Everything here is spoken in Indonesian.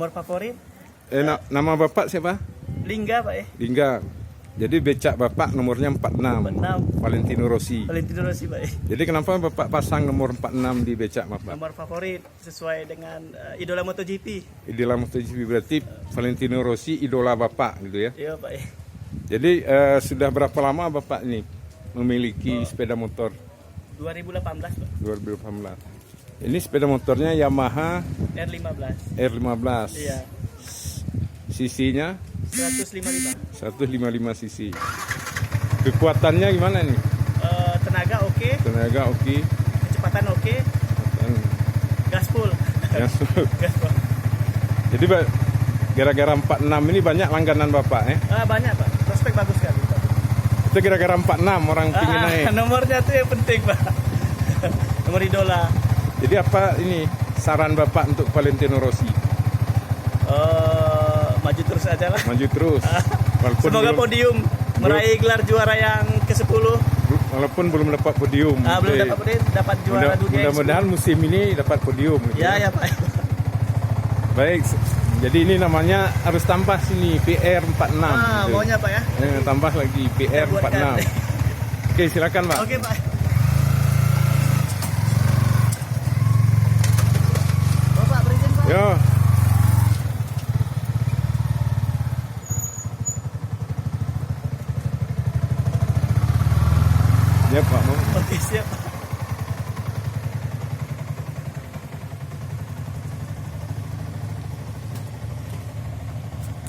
Nomor favorit? Nama Bapak siapa? Lingga Pak ya. Lingga. Jadi becak Bapak nomornya 46. 46. Valentino Rossi. Valentino Rossi Pak ya. Jadi kenapa Bapak pasang nomor 46 di becak Bapak? Nomor favorit sesuai dengan idola MotoGP. Idola MotoGP berarti Valentino Rossi idola Bapak gitu ya. Iya Pak ya. Jadi sudah berapa lama Bapak ini memiliki sepeda motor? 2018 Pak. 2018. Ini sepeda motornya Yamaha R15. R15. Iya. Cc-nya 155. 155 cc. Kekuatannya gimana nih? Tenaga oke. Tenaga oke. Kecepatan oke. Gaspol. Gas. Gaspol. Jadi gara-gara 46 ini banyak langganan Bapak Banyak Pak. Prospek bagus sekali Pak. Itu gara-gara 46 orang pingin naik. Nomornya tuh yang penting Pak. Nomor idola. Jadi apa ini saran Bapak untuk Valentino Rossi? Maju terus aja lah. Maju terus. Semoga podium, meraih gelar juara yang ke-10. Walaupun belum dapat podium. Belum dapat podium, dapat juara dunia. Mudah-mudahan musim ini dapat podium. Gitu ya Pak. Baik. Jadi ini namanya harus tambah sini PR46. Gitu. Maunya Pak ya. Tambah lagi PR46. Oke, silakan Pak. Oke Pak. Bapak berizin Pak. Yo. Ya Pak. Oke siap.